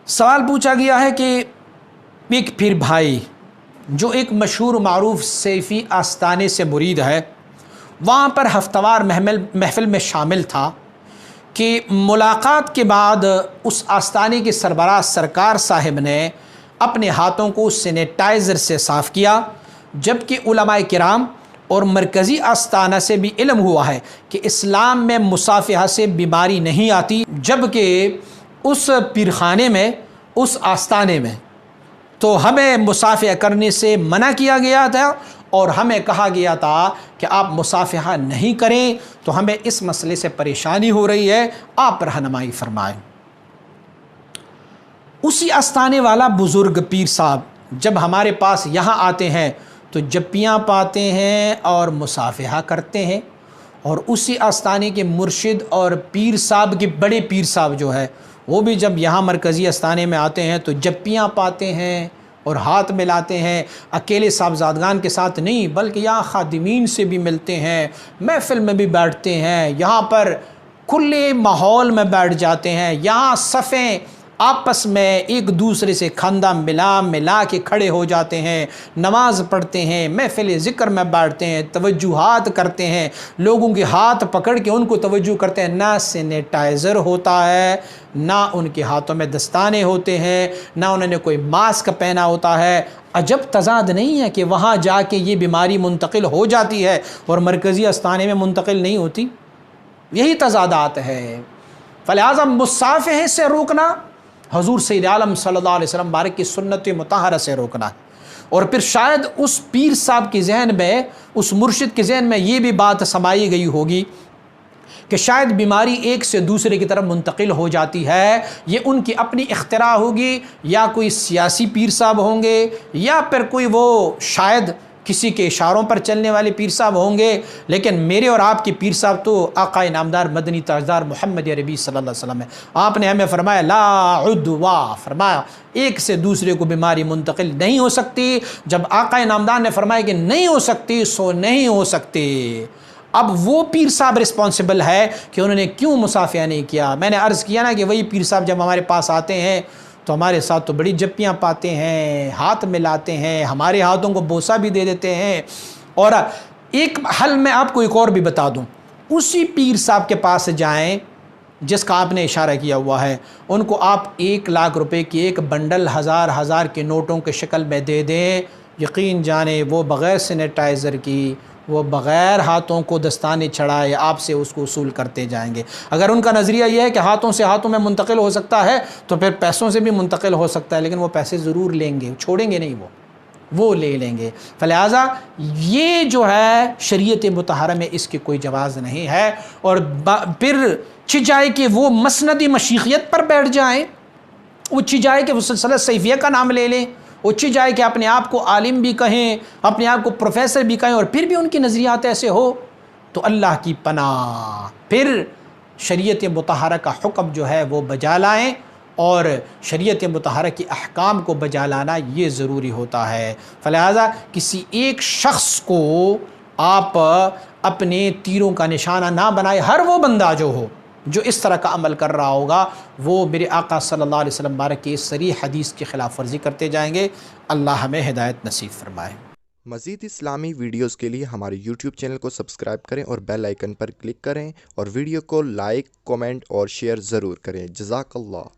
سوال پوچھا گیا ہے کہ ایک پیر بھائی جو ایک مشہور معروف سیفی آستانے سے مرید ہے، وہاں پر ہفتہ وار محفل میں شامل تھا کہ ملاقات کے بعد اس آستانے کے سربراہ سرکار صاحب نے اپنے ہاتھوں کو سینیٹائزر سے صاف کیا، جبکہ علماء کرام اور مرکزی آستانہ سے بھی علم ہوا ہے کہ اسلام میں مصافحہ سے بیماری نہیں آتی، جبکہ اس پیرخانے میں، اس آستانے میں تو ہمیں مصافحہ کرنے سے منع کیا گیا تھا اور ہمیں کہا گیا تھا کہ آپ مصافحہ نہیں کریں، تو ہمیں اس مسئلے سے پریشانی ہو رہی ہے، آپ رہنمائی فرمائیں۔ اسی آستانے والا بزرگ پیر صاحب جب ہمارے پاس یہاں آتے ہیں تو جپیاں پاتے ہیں اور مصافحہ کرتے ہیں، اور اسی آستانے کے مرشد اور پیر صاحب کے بڑے پیر صاحب جو ہے وہ بھی جب یہاں مرکزی آستانے میں آتے ہیں تو جپیاں پاتے ہیں اور ہاتھ ملاتے ہیں، اکیلے صاحبزادگان کے ساتھ نہیں بلکہ یہاں خادمین سے بھی ملتے ہیں، محفل میں بھی بیٹھتے ہیں، یہاں پر کھلے ماحول میں بیٹھ جاتے ہیں، یہاں صفیں آپس میں ایک دوسرے سے کھندہ ملا کے کھڑے ہو جاتے ہیں، نماز پڑھتے ہیں، محفل ذکر میں بیٹھتے ہیں، توجہات کرتے ہیں، لوگوں کے ہاتھ پکڑ کے ان کو توجہ کرتے ہیں۔ نہ سینیٹائزر ہوتا ہے، نہ ان کے ہاتھوں میں دستانے ہوتے ہیں، نہ انہوں نے کوئی ماسک پہنا ہوتا ہے۔ عجب تضاد نہیں ہے کہ وہاں جا کے یہ بیماری منتقل ہو جاتی ہے اور مرکزی آستانے میں منتقل نہیں ہوتی؟ یہی تضادات ہے۔ فلہذا مصافحے سے روکنا حضور سید عالم صلی اللہ علیہ وسلم بارک کی سنت مطہرہ سے روکنا ہے، اور پھر شاید اس پیر صاحب کے ذہن میں، اس مرشد کے ذہن میں یہ بھی بات سمائی گئی ہوگی کہ شاید بیماری ایک سے دوسرے کی طرف منتقل ہو جاتی ہے، یہ ان کی اپنی اختراع ہوگی، یا کوئی سیاسی پیر صاحب ہوں گے، یا پھر کوئی وہ شاید کسی کے اشاروں پر چلنے والے پیر صاحب ہوں گے، لیکن میرے اور آپ کے پیر صاحب تو آقا انعامدار مدنی تاجدار محمد عربی صلی اللہ علیہ وسلم ہے۔ آپ نے ہمیں فرمایا لا عدوا، فرمایا ایک سے دوسرے کو بیماری منتقل نہیں ہو سکتی۔ جب آقا انعامدار نے فرمایا کہ نہیں ہو سکتی سو نہیں ہو سکتی، اب وہ پیر صاحب رسپانسبل ہے کہ انہوں نے کیوں مصافحہ نہیں کیا۔ میں نے عرض کیا نا کہ وہی پیر صاحب جب ہمارے پاس آتے ہیں تو ہمارے ساتھ تو بڑی جپیاں پاتے ہیں، ہاتھ ملاتے ہیں، ہمارے ہاتھوں کو بوسہ بھی دے دیتے ہیں۔ اور ایک حل میں آپ کو ایک اور بھی بتا دوں، اسی پیر صاحب کے پاس جائیں جس کا آپ نے اشارہ کیا ہوا ہے، ان کو آپ 1,00,000 روپے کی ایک بنڈل ہزار کے نوٹوں کے شکل میں دے دیں، یقین جانیں وہ بغیر سینیٹائزر کی، وہ بغیر ہاتھوں کو دستانے چڑھائے آپ سے اس کو وصول کرتے جائیں گے۔ اگر ان کا نظریہ یہ ہے کہ ہاتھوں سے ہاتھوں میں منتقل ہو سکتا ہے تو پھر پیسوں سے بھی منتقل ہو سکتا ہے، لیکن وہ پیسے ضرور لیں گے، چھوڑیں گے نہیں، وہ لے لیں گے۔ فلہذا یہ جو ہے شریعت مطہرہ میں اس کی کوئی جواز نہیں ہے، اور پھر چاہے کہ وہ مسند مشیخیت پر بیٹھ جائیں، وہ چاہے کہ وہ سلسلہ سیفیہ کا نام لے لیں، وہ چاہے کہ اپنے آپ کو عالم بھی کہیں، اپنے آپ کو پروفیسر بھی کہیں، اور پھر بھی ان کی نظریات ایسے ہو، تو اللہ کی پناہ پھر شریعت مطہرہ کا حکم جو ہے وہ بجا لائیں، اور شریعت مطہرہ کی احکام کو بجا لانا یہ ضروری ہوتا ہے۔ فلہذا کسی ایک شخص کو آپ اپنے تیروں کا نشانہ نہ بنائے، ہر وہ بندہ جو ہو جو اس طرح کا عمل کر رہا ہوگا وہ میرے آقا صلی اللہ علیہ وسلم بارک کی صریح حدیث کی خلاف ورزی کرتے جائیں گے۔ اللہ ہمیں ہدایت نصیب فرمائے۔ مزید اسلامی ویڈیوز کے لیے ہمارے یوٹیوب چینل کو سبسکرائب کریں اور بیل آئیکن پر کلک کریں، اور ویڈیو کو لائک، کومنٹ اور شیئر ضرور کریں۔ جزاک اللہ۔